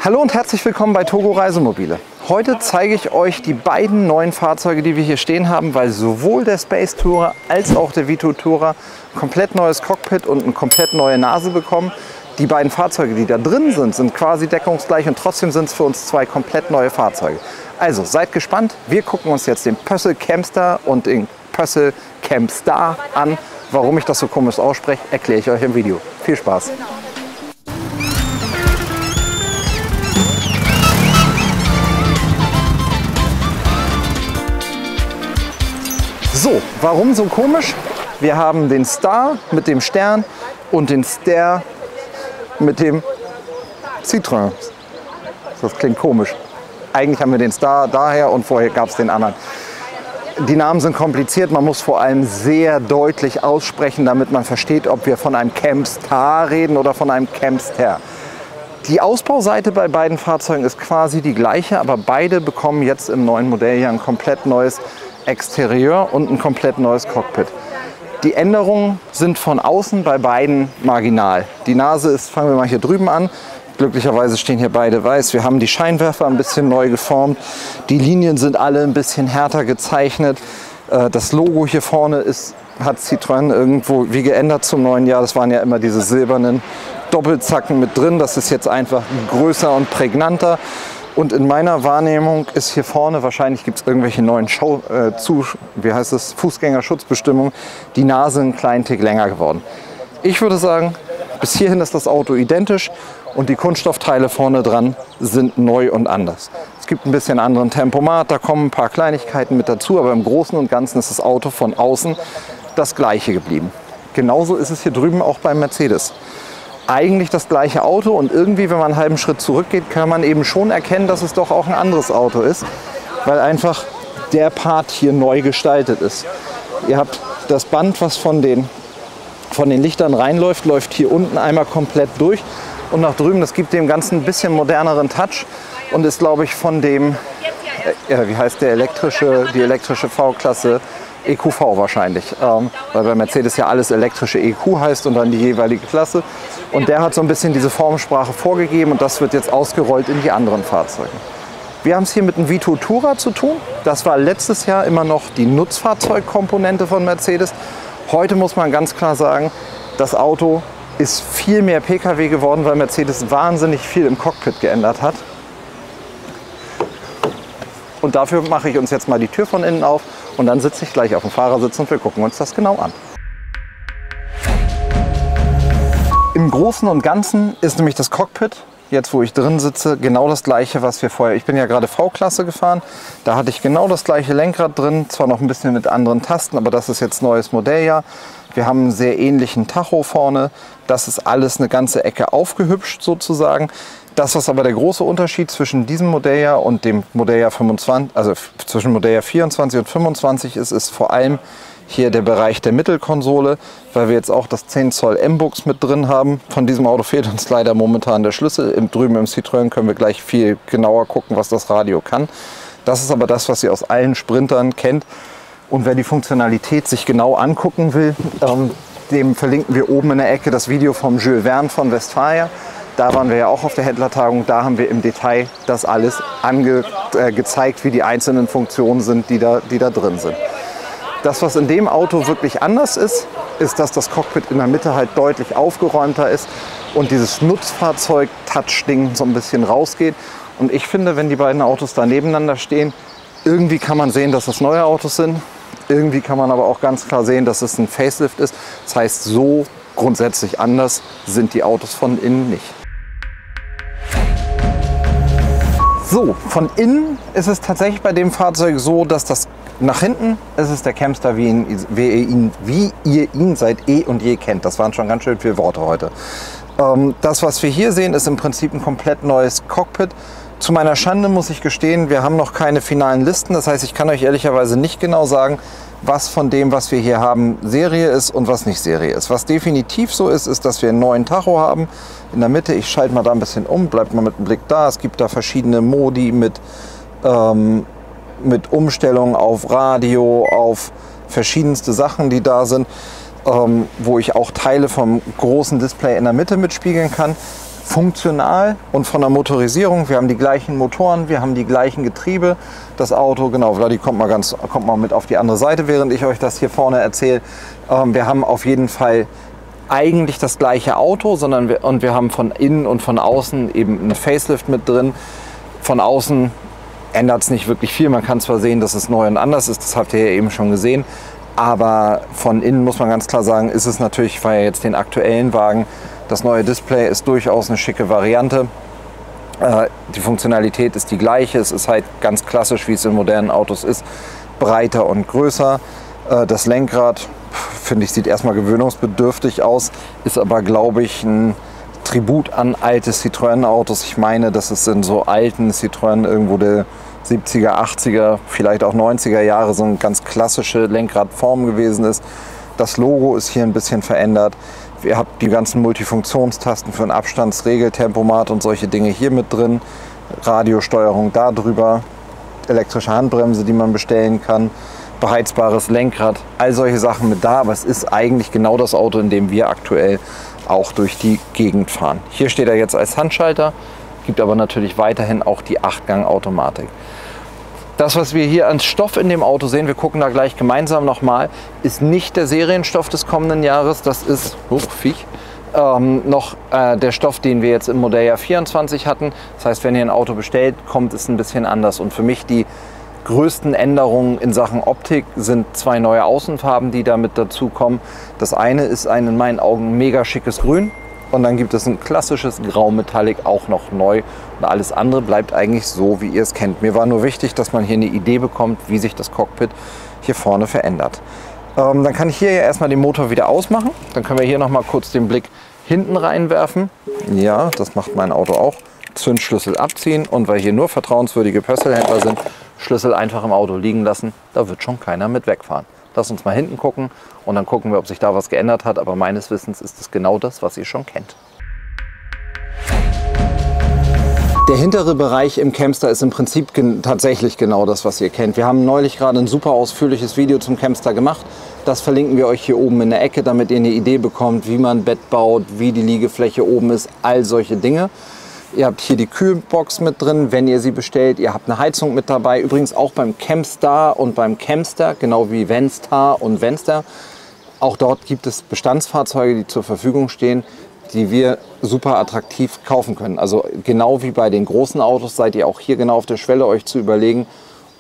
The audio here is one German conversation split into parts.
Hallo und herzlich willkommen bei Togo Reisemobile. Heute zeige ich euch die beiden neuen Fahrzeuge, die wir hier stehen haben, weil sowohl der Space Tourer als auch der Vito Tourer komplett neues Cockpit und eine komplett neue Nase bekommen. Die beiden Fahrzeuge, die da drin sind, sind quasi deckungsgleich und trotzdem sind es für uns zwei komplett neue Fahrzeuge. Also seid gespannt, wir gucken uns jetzt den Pössl Camstar und den Pössl Camstar an. Warum ich das so komisch ausspreche, erkläre ich euch im Video. Viel Spaß! So, warum so komisch? Wir haben den Star mit dem Stern und den Stair mit dem Citroën. Das klingt komisch. Eigentlich haben wir den Star daher und vorher gab es den anderen. Die Namen sind kompliziert, man muss vor allem sehr deutlich aussprechen, damit man versteht, ob wir von einem Camstar reden oder von einem Camstar. Die Ausbauseite bei beiden Fahrzeugen ist quasi die gleiche, aber beide bekommen jetzt im neuen Modell hier ein komplett neues Exterieur und ein komplett neues Cockpit. Die Änderungen sind von außen bei beiden marginal. Die Nase ist, fangen wir mal hier drüben an. Glücklicherweise stehen hier beide weiß. Wir haben die Scheinwerfer ein bisschen neu geformt. Die Linien sind alle ein bisschen härter gezeichnet. Das Logo hier vorne hat Citroën irgendwo wie geändert zum neuen Jahr. Das waren ja immer diese silbernen Doppelzacken mit drin. Das ist jetzt einfach größer und prägnanter. Und in meiner Wahrnehmung ist hier vorne, wahrscheinlich gibt es irgendwelche neuen Fußgängerschutzbestimmungen, die Nase einen kleinen Tick länger geworden. Ich würde sagen, bis hierhin ist das Auto identisch und die Kunststoffteile vorne dran sind neu und anders. Es gibt ein bisschen anderen Tempomat, da kommen ein paar Kleinigkeiten mit dazu, aber im Großen und Ganzen ist das Auto von außen das gleiche geblieben. Genauso ist es hier drüben auch beim Mercedes. Eigentlich das gleiche Auto und irgendwie, wenn man einen halben Schritt zurückgeht, kann man eben schon erkennen, dass es doch auch ein anderes Auto ist, weil einfach der Part hier neu gestaltet ist. Ihr habt das Band, was von den Lichtern reinläuft, läuft hier unten einmal komplett durch und nach drüben, das gibt dem Ganzen ein bisschen moderneren Touch und ist, glaube ich, von dem, wie heißt die elektrische V-Klasse, EQV wahrscheinlich, weil bei Mercedes ja alles elektrische EQ heißt und dann die jeweilige Klasse. Und der hat so ein bisschen diese Formensprache vorgegeben und das wird jetzt ausgerollt in die anderen Fahrzeuge. Wir haben es hier mit einem Vito Tourer zu tun. Das war letztes Jahr immer noch die Nutzfahrzeugkomponente von Mercedes. Heute muss man ganz klar sagen, das Auto ist viel mehr Pkw geworden, weil Mercedes wahnsinnig viel im Cockpit geändert hat. Und dafür mache ich uns jetzt mal die Tür von innen auf und dann sitze ich gleich auf dem Fahrersitz und wir gucken uns das genau an. Im Großen und Ganzen ist nämlich das Cockpit, jetzt wo ich drin sitze, genau das gleiche, was wir vorher. Ich bin ja gerade V-Klasse gefahren, da hatte ich genau das gleiche Lenkrad drin, zwar noch ein bisschen mit anderen Tasten, aber das ist jetzt neues Modelljahr. Wir haben einen sehr ähnlichen Tacho vorne, das ist alles eine ganze Ecke aufgehübscht sozusagen. Das, was aber der große Unterschied zwischen diesem Modelljahr und dem Modelljahr 25, also zwischen Modelljahr 24 und 25 ist vor allem hier der Bereich der Mittelkonsole, weil wir jetzt auch das 10 Zoll M-Bux mit drin haben. Von diesem Auto fehlt uns leider momentan der Schlüssel. Drüben im Citroën können wir gleich viel genauer gucken, was das Radio kann. Das ist aber das, was ihr aus allen Sprintern kennt. Und wer die Funktionalität sich genau angucken will, dem verlinken wir oben in der Ecke das Video vom Jules Verne von Westfalia. Da waren wir ja auch auf der Händlertagung, da haben wir im Detail das alles gezeigt, wie die einzelnen Funktionen sind, die da drin sind. Das, was in dem Auto wirklich anders ist, ist, dass das Cockpit in der Mitte halt deutlich aufgeräumter ist und dieses Nutzfahrzeug-Touch-Ding so ein bisschen rausgeht. Und ich finde, wenn die beiden Autos da nebeneinander stehen, irgendwie kann man sehen, dass das neue Autos sind. Irgendwie kann man aber auch ganz klar sehen, dass es ein Facelift ist. Das heißt, so grundsätzlich anders sind die Autos von innen nicht. So, von innen ist es tatsächlich bei dem Fahrzeug so, dass das nach hinten ist es der Camstar, wie ihr ihn seit eh und je kennt. Das waren schon ganz schön viele Worte heute. Das, was wir hier sehen, ist im Prinzip ein komplett neues Cockpit. Zu meiner Schande muss ich gestehen, wir haben noch keine finalen Listen. Das heißt, ich kann euch ehrlicherweise nicht genau sagen, was von dem, was wir hier haben, Serie ist und was nicht Serie ist. Was definitiv so ist, ist, dass wir einen neuen Tacho haben. In der Mitte, ich schalte mal da ein bisschen um, bleibt mal mit dem Blick da. Es gibt da verschiedene Modi mit Umstellung auf Radio, auf verschiedenste Sachen, die da sind, wo ich auch Teile vom großen Display in der Mitte mitspiegeln kann. funktional und von der Motorisierung. Wir haben die gleichen Motoren, wir haben die gleichen Getriebe. Das Auto, genau, Vladi kommt mal mit auf die andere Seite, während ich euch das hier vorne erzähle. Wir haben auf jeden Fall eigentlich das gleiche Auto, wir haben von innen und von außen eben eine Facelift mit drin. Von außen ändert es nicht wirklich viel. Man kann zwar sehen, dass es neu und anders ist, das habt ihr ja eben schon gesehen. Aber von innen muss man ganz klar sagen, ist es natürlich, weil jetzt den aktuellen Wagen, das neue Display ist durchaus eine schicke Variante. Die Funktionalität ist die gleiche. Es ist halt ganz klassisch, wie es in modernen Autos ist, breiter und größer. Das Lenkrad, finde ich, sieht erstmal gewöhnungsbedürftig aus, ist aber, glaube ich, ein Tribut an alte Citroën-Autos. Ich meine, dass es in so alten Citroën irgendwo der 70er, 80er, vielleicht auch 90er Jahre so eine ganz klassische Lenkradform gewesen ist. Das Logo ist hier ein bisschen verändert. Ihr habt die ganzen Multifunktionstasten für ein Abstandsregeltempomat und solche Dinge hier mit drin. Radiosteuerung da drüber, elektrische Handbremse, die man bestellen kann, beheizbares Lenkrad, all solche Sachen mit da. Aber es ist eigentlich genau das Auto, in dem wir aktuell auch durch die Gegend fahren. Hier steht er jetzt als Handschalter, gibt aber natürlich weiterhin auch die 8-Gang-Automatik. Das, was wir hier an Stoff in dem Auto sehen, wir gucken da gleich gemeinsam nochmal, ist nicht der Serienstoff des kommenden Jahres. Das ist noch der Stoff, den wir jetzt im Modelljahr 24 hatten. Das heißt, wenn ihr ein Auto bestellt, kommt es ein bisschen anders. Und für mich die größten Änderungen in Sachen Optik sind 2 neue Außenfarben, die damit dazukommen. Das eine ist ein in meinen Augen mega schickes Grün. Und dann gibt es ein klassisches Grau-Metallic, auch noch neu. Und alles andere bleibt eigentlich so, wie ihr es kennt. Mir war nur wichtig, dass man hier eine Idee bekommt, wie sich das Cockpit hier vorne verändert. Dann kann ich hier ja erstmal den Motor wieder ausmachen. Dann können wir hier noch mal kurz den Blick hinten reinwerfen. Ja, das macht mein Auto auch. Zündschlüssel abziehen. Und weil hier nur vertrauenswürdige Pösselhändler sind, Schlüssel einfach im Auto liegen lassen. Da wird schon keiner mit wegfahren. Lass uns mal hinten gucken und dann gucken wir, ob sich da was geändert hat. Aber meines Wissens ist es genau das, was ihr schon kennt. Der hintere Bereich im Campster ist im Prinzip tatsächlich genau das, was ihr kennt. Wir haben neulich gerade ein super ausführliches Video zum Campster gemacht. Das verlinken wir euch hier oben in der Ecke, damit ihr eine Idee bekommt, wie man ein Bett baut, wie die Liegefläche oben ist, all solche Dinge. Ihr habt hier die Kühlbox mit drin, wenn ihr sie bestellt. Ihr habt eine Heizung mit dabei. Übrigens auch beim Campstar und beim Campster, genau wie Venstar und Venster. Auch dort gibt es Bestandsfahrzeuge, die zur Verfügung stehen, die wir super attraktiv kaufen können. Also genau wie bei den großen Autos seid ihr auch hier genau auf der Schwelle, euch zu überlegen,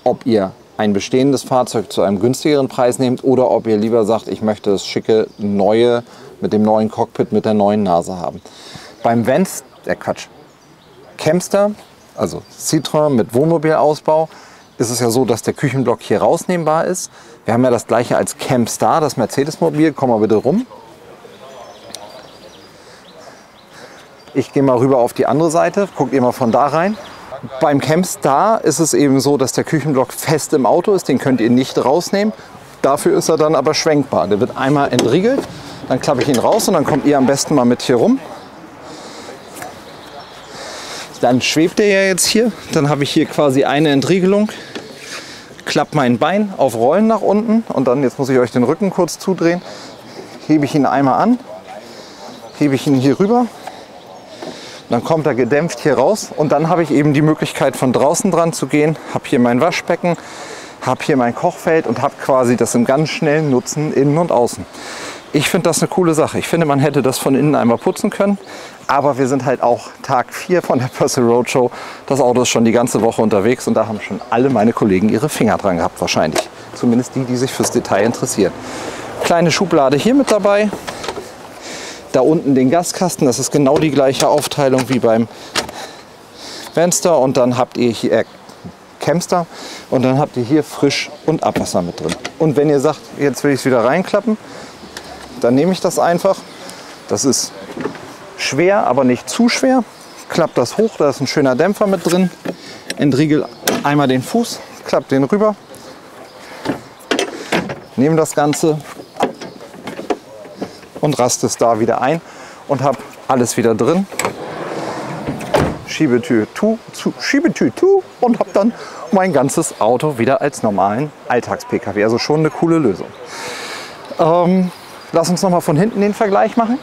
ob ihr ein bestehendes Fahrzeug zu einem günstigeren Preis nehmt oder ob ihr lieber sagt, ich möchte das schicke neue mit dem neuen Cockpit, mit der neuen Nase haben. Beim Campster, also Citroën mit Wohnmobilausbau, ist es ja so, dass der Küchenblock hier rausnehmbar ist. Wir haben ja das gleiche als Campstar, das Mercedes-Mobil. Komm mal bitte rum. Ich gehe mal rüber auf die andere Seite. Guckt ihr mal von da rein. Beim Campstar ist es eben so, dass der Küchenblock fest im Auto ist. Den könnt ihr nicht rausnehmen. Dafür ist er dann aber schwenkbar. Der wird einmal entriegelt, dann klappe ich ihn raus und dann kommt ihr am besten mal mit hier rum. Dann schwebt er ja jetzt hier. Dann habe ich hier quasi eine Entriegelung. Klappe mein Bein auf Rollen nach unten und dann, jetzt muss ich euch den Rücken kurz zudrehen, hebe ich ihn einmal an, hebe ich ihn hier rüber. Dann kommt er gedämpft hier raus und dann habe ich eben die Möglichkeit, von draußen dran zu gehen. Habe hier mein Waschbecken, habe hier mein Kochfeld und habe quasi das im ganz schnellen Nutzen innen und außen. Ich finde das eine coole Sache. Ich finde, man hätte das von innen einmal putzen können. Aber wir sind halt auch Tag 4 von der Pössl Roadshow. Das Auto ist schon die ganze Woche unterwegs und da haben schon alle meine Kollegen ihre Finger dran gehabt wahrscheinlich. Zumindest die, die sich fürs Detail interessieren. Kleine Schublade hier mit dabei. Da unten den Gaskasten, das ist genau die gleiche Aufteilung wie beim Venster. Und dann habt ihr hier Campster und dann habt ihr hier Frisch- und Abwasser mit drin. Und wenn ihr sagt, jetzt will ich es wieder reinklappen, dann nehme ich das einfach. Das ist schwer, aber nicht zu schwer. Klappt das hoch, da ist ein schöner Dämpfer mit drin. Entriegel einmal den Fuß, klappt den rüber. Nehme das Ganze und raste es da wieder ein und habe alles wieder drin. Schiebetür zu und habe dann mein ganzes Auto wieder als normalen Alltags-Pkw. Also schon eine coole Lösung. Lass uns noch mal von hinten den Vergleich machen.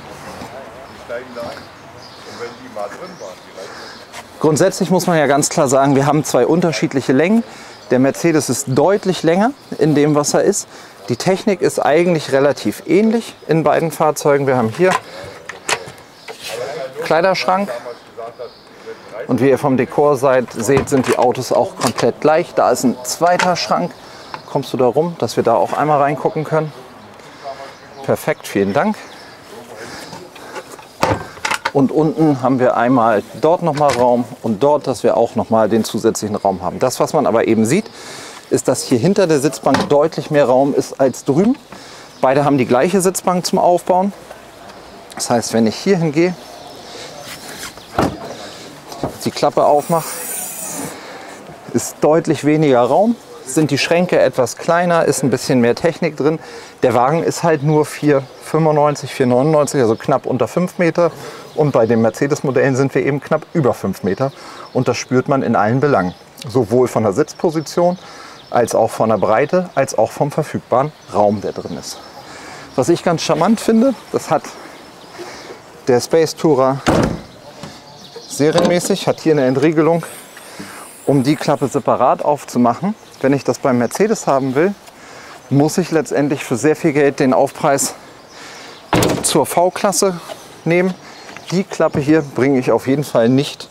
Grundsätzlich muss man ja ganz klar sagen, wir haben zwei unterschiedliche Längen. Der Mercedes ist deutlich länger in dem, was er ist. Die Technik ist eigentlich relativ ähnlich in beiden Fahrzeugen. Wir haben hier Kleiderschrank. Und wie ihr vom Dekor seht, sind die Autos auch komplett gleich. Da ist ein zweiter Schrank. Kommst du da rum, dass wir da auch einmal reingucken können? Perfekt, vielen Dank. Und unten haben wir einmal dort nochmal Raum und dort, dass wir auch nochmal den zusätzlichen Raum haben. Das, was man aber eben sieht, ist, dass hier hinter der Sitzbank deutlich mehr Raum ist als drüben. Beide haben die gleiche Sitzbank zum Aufbauen. Das heißt, wenn ich hier hingehe, die Klappe aufmache, ist deutlich weniger Raum. Sind die Schränke etwas kleiner, ist ein bisschen mehr Technik drin. Der Wagen ist halt nur 4,95, 4,99, also knapp unter 5 Meter. Und bei den Mercedes-Modellen sind wir eben knapp über 5 Meter. Und das spürt man in allen Belangen. Sowohl von der Sitzposition, als auch von der Breite, als auch vom verfügbaren Raum, der drin ist. Was ich ganz charmant finde, das hat der Space Tourer serienmäßig, hat hier eine Entriegelung, um die Klappe separat aufzumachen. Wenn ich das beim Mercedes haben will, muss ich letztendlich für sehr viel Geld den Aufpreis zur V-Klasse nehmen. Die Klappe hier bringe ich auf jeden Fall nicht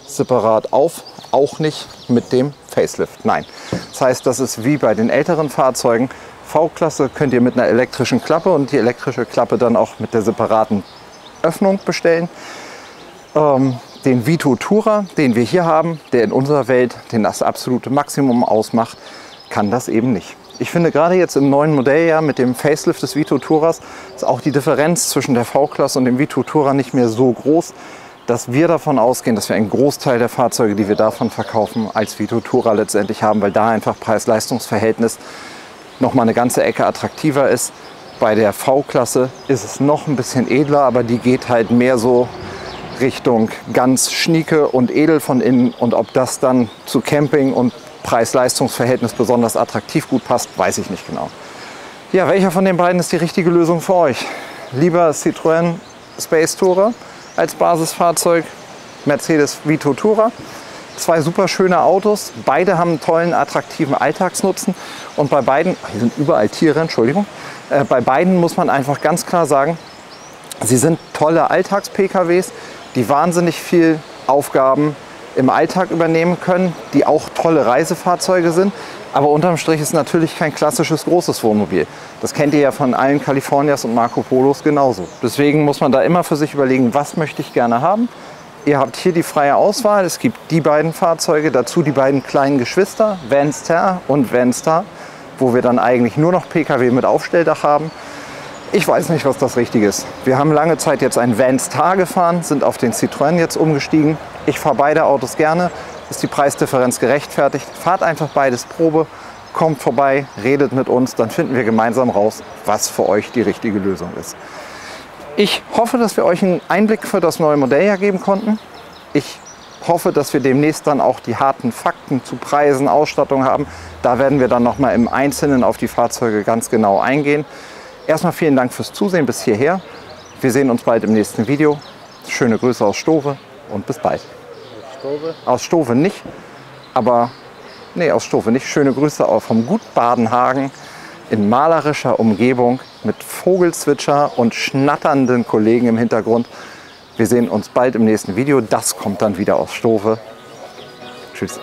separat auf, auch nicht mit dem Facelift. Nein, das heißt, das ist wie bei den älteren Fahrzeugen. V-Klasse könnt ihr mit einer elektrischen Klappe und die elektrische Klappe dann auch mit der separaten Öffnung bestellen. Den Vito Tourer, den wir hier haben, der in unserer Welt das absolute Maximum ausmacht, kann das eben nicht. Ich finde gerade jetzt im neuen Modelljahr mit dem Facelift des Vito Tourers ist auch die Differenz zwischen der V-Klasse und dem Vito Tourer nicht mehr so groß, dass wir davon ausgehen, dass wir einen Großteil der Fahrzeuge, die wir davon verkaufen, als Vito Tourer letztendlich haben, weil da einfach Preis-Leistungs-Verhältnis noch mal eine ganze Ecke attraktiver ist. Bei der V-Klasse ist es noch ein bisschen edler, aber die geht halt mehr so Richtung ganz schnieke und edel von innen. Und ob das dann zu Camping und Preis-Leistungs-Verhältnis besonders attraktiv gut passt, weiß ich nicht genau. Ja, welcher von den beiden ist die richtige Lösung für euch? Lieber Citroën Space Tourer als Basisfahrzeug, Mercedes Vito Tourer. Zwei super schöne Autos. Beide haben einen tollen, attraktiven Alltagsnutzen. Und bei beiden, hier sind überall Tiere, Entschuldigung. Bei beiden muss man einfach ganz klar sagen, sie sind tolle Alltags-PKWs, die wahnsinnig viel Aufgaben im Alltag übernehmen können, die auch tolle Reisefahrzeuge sind. Aber unterm Strich ist natürlich kein klassisches großes Wohnmobil. Das kennt ihr ja von allen Californias und Marco Polos genauso. Deswegen muss man da immer für sich überlegen, was möchte ich gerne haben. Ihr habt hier die freie Auswahl. Es gibt die beiden Fahrzeuge, dazu die beiden kleinen Geschwister, Vanster und Vanstar, wo wir dann eigentlich nur noch Pkw mit Aufstelldach haben. Ich weiß nicht, was das Richtige ist. Wir haben lange Zeit jetzt einen Vanstar gefahren, sind auf den Citroën jetzt umgestiegen. Ich fahre beide Autos gerne, ist die Preisdifferenz gerechtfertigt. Fahrt einfach beides Probe, kommt vorbei, redet mit uns, dann finden wir gemeinsam raus, was für euch die richtige Lösung ist. Ich hoffe, dass wir euch einen Einblick für das neue Modelljahr geben konnten. Ich hoffe, dass wir demnächst dann auch die harten Fakten zu Preisen, Ausstattung haben. Da werden wir dann nochmal im Einzelnen auf die Fahrzeuge ganz genau eingehen. Erstmal vielen Dank fürs Zusehen bis hierher. Wir sehen uns bald im nächsten Video. Schöne Grüße aus Stove und bis bald. Aus Stove nicht, aber nee, aus Stove nicht. Schöne Grüße auch vom Gut Badenhagen in malerischer Umgebung mit Vogelzwitscher und schnatternden Kollegen im Hintergrund. Wir sehen uns bald im nächsten Video. Das kommt dann wieder aus Stove. Tschüss.